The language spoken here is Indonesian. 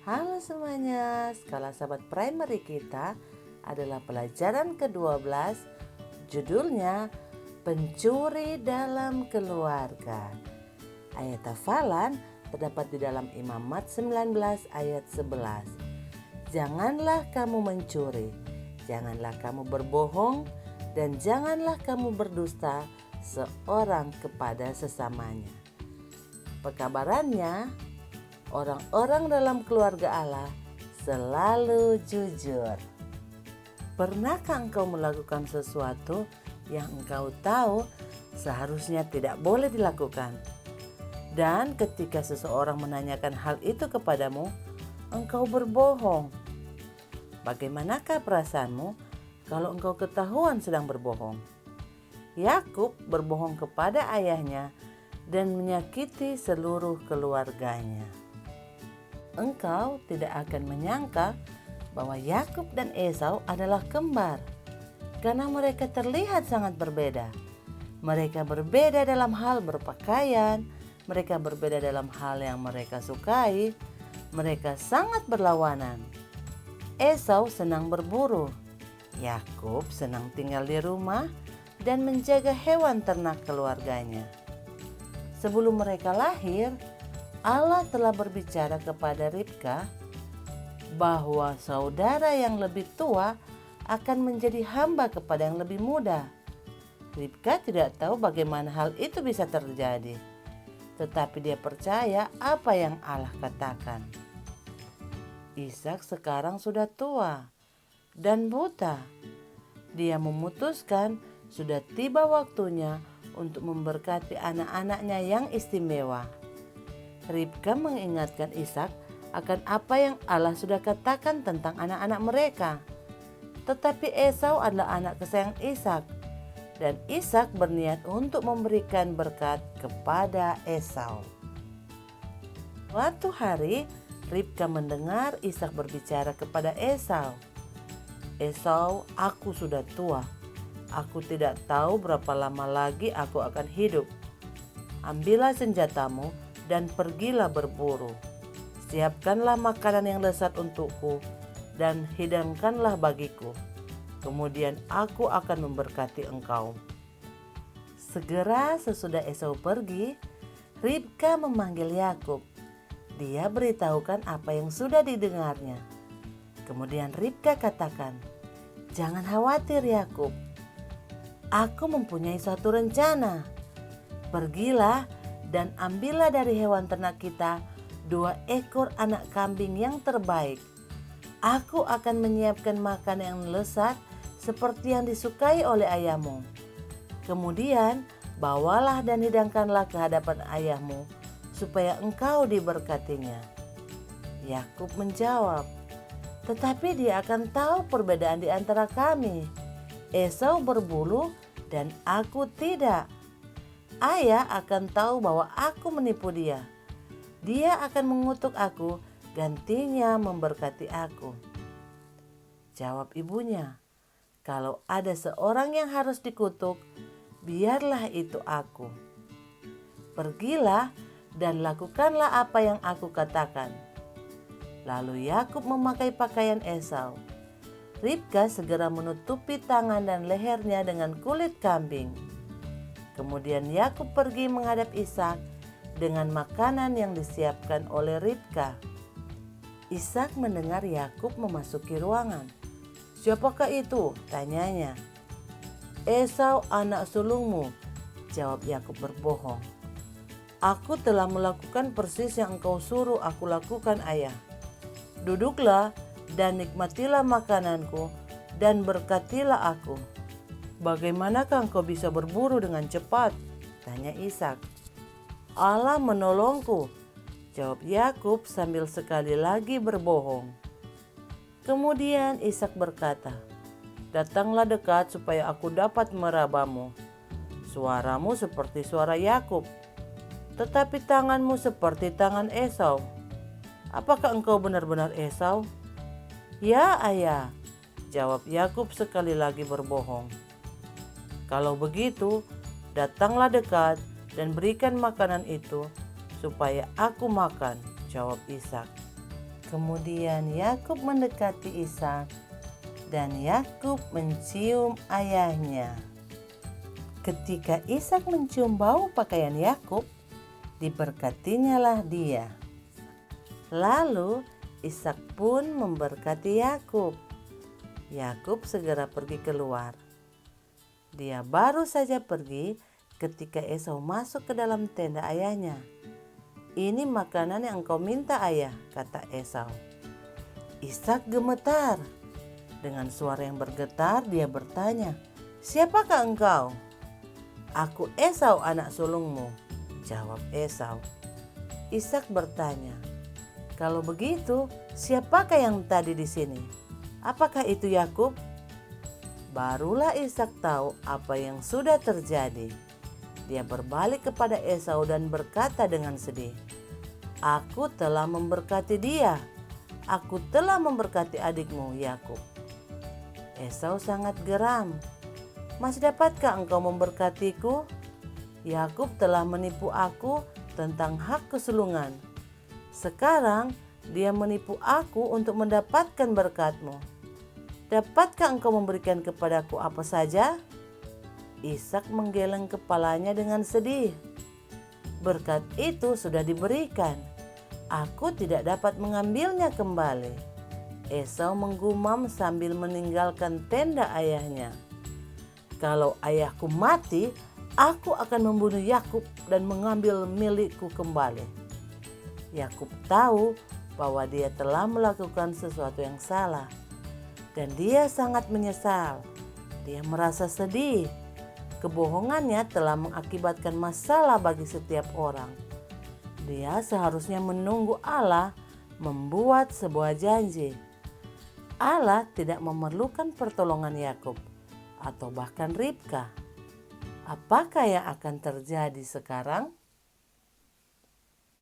Halo semuanya, skala sahabat primary kita adalah pelajaran ke-12. Judulnya Pencuri dalam Keluarga. Ayat hafalan terdapat di dalam Imamat 19 ayat 11. Janganlah kamu mencuri, janganlah kamu berbohong, dan janganlah kamu berdusta seorang kepada sesamanya. Pekabarannya, orang-orang dalam keluarga Allah selalu jujur. Pernahkah engkau melakukan sesuatu yang engkau tahu seharusnya tidak boleh dilakukan? Dan ketika seseorang menanyakan hal itu kepadamu, engkau berbohong. Bagaimanakah perasaanmu kalau engkau ketahuan sedang berbohong? Yakub berbohong kepada ayahnya dan menyakiti seluruh keluarganya. Engkau tidak akan menyangka bahwa Yakub dan Esau adalah kembar, karena mereka terlihat sangat berbeda. Mereka berbeda dalam hal berpakaian, mereka berbeda dalam hal yang mereka sukai, mereka sangat berlawanan. Esau senang berburu, Yakub senang tinggal di rumah dan menjaga hewan ternak keluarganya. Sebelum mereka lahir, Allah telah berbicara kepada Ribka bahwa saudara yang lebih tua akan menjadi hamba kepada yang lebih muda. Ribka tidak tahu bagaimana hal itu bisa terjadi, tetapi dia percaya apa yang Allah katakan. Ishak sekarang sudah tua dan buta. Dia memutuskan sudah tiba waktunya untuk memberkati anak-anaknya yang istimewa. Ribka mengingatkan Ishak akan apa yang Allah sudah katakan tentang anak-anak mereka. Tetapi Esau adalah anak kesayangan Ishak, dan Ishak berniat untuk memberikan berkat kepada Esau. Suatu hari, Ribka mendengar Ishak berbicara kepada Esau. Esau, aku sudah tua. Aku tidak tahu berapa lama lagi aku akan hidup. Ambillah senjatamu dan pergilah berburu. Siapkanlah makanan yang lezat untukku dan hidangkanlah bagiku. Kemudian aku akan memberkati engkau. Segera sesudah Esau pergi, Ribka memanggil Yakub. Dia beritahukan apa yang sudah didengarnya. Kemudian Ribka katakan, "Jangan khawatir Yakub. Aku mempunyai suatu rencana. Pergilah dan ambillah dari hewan ternak kita 2 ekor anak kambing yang terbaik. Aku akan menyiapkan makanan yang lezat seperti yang disukai oleh ayahmu. Kemudian bawalah dan hidangkanlah ke hadapan ayahmu supaya engkau diberkatinya." Yakub menjawab, "Tetapi dia akan tahu perbedaan di antara kami. Esau berbulu dan aku tidak. Ayah akan tahu bahwa aku menipu dia. Dia akan mengutuk aku, gantinya memberkati aku." Jawab ibunya, "Kalau ada seorang yang harus dikutuk, biarlah itu aku. Pergilah dan lakukanlah apa yang aku katakan." Lalu Yakub memakai pakaian Esau. Ribka segera menutupi tangan dan lehernya dengan kulit kambing. Kemudian Yakub pergi menghadap Ishak dengan makanan yang disiapkan oleh Ribka. Ishak mendengar Yakub memasuki ruangan. "Siapakah itu?" tanyanya. "Esau anak sulungmu," jawab Yakub berbohong. "Aku telah melakukan persis yang engkau suruh aku lakukan, ayah. Duduklah dan nikmatilah makananku dan berkatilah aku." "Bagaimanakah engkau bisa berburu dengan cepat?" tanya Ishak. "Allah menolongku," jawab Yakub sambil sekali lagi berbohong. Kemudian Ishak berkata, "Datanglah dekat supaya aku dapat merabamu. Suaramu seperti suara Yakub, tetapi tanganmu seperti tangan Esau. Apakah engkau benar-benar Esau?" "Ya, ayah," jawab Yakub sekali lagi berbohong. "Kalau begitu, datanglah dekat dan berikan makanan itu supaya aku makan," jawab Ishak. Kemudian Yakub mendekati Ishak dan Yakub mencium ayahnya. Ketika Ishak mencium bau pakaian Yakub, diberkatinyalah dia. Lalu Ishak pun memberkati Yakub. Yakub segera pergi keluar. Dia baru saja pergi ketika Esau masuk ke dalam tenda ayahnya. "Ini makanan yang engkau minta, ayah," kata Esau. Ishak gemetar. Dengan suara yang bergetar dia bertanya, "Siapakah engkau?" "Aku Esau, anak sulungmu," jawab Esau. Ishak bertanya, "Kalau begitu, siapakah yang tadi di sini? Apakah itu Yakub?" Barulah Ishak tahu apa yang sudah terjadi. Dia berbalik kepada Esau dan berkata dengan sedih, "Aku telah memberkati dia. Aku telah memberkati adikmu Yakub." Esau sangat geram. "Masih dapatkah engkau memberkatiku? Yakub telah menipu aku tentang hak kesulungan. Sekarang dia menipu aku untuk mendapatkan berkatmu. Dapatkah engkau memberikan kepadaku apa saja?" Ishak menggeleng kepalanya dengan sedih. "Berkat itu sudah diberikan. Aku tidak dapat mengambilnya kembali." Esau menggumam sambil meninggalkan tenda ayahnya. "Kalau ayahku mati, aku akan membunuh Yakub dan mengambil milikku kembali." Yakub tahu bahwa dia telah melakukan sesuatu yang salah dan dia sangat menyesal. Dia merasa sedih. Kebohongannya telah mengakibatkan masalah bagi setiap orang. Dia seharusnya menunggu Allah membuat sebuah janji. Allah tidak memerlukan pertolongan Yakub atau bahkan Ribka. Apakah yang akan terjadi sekarang?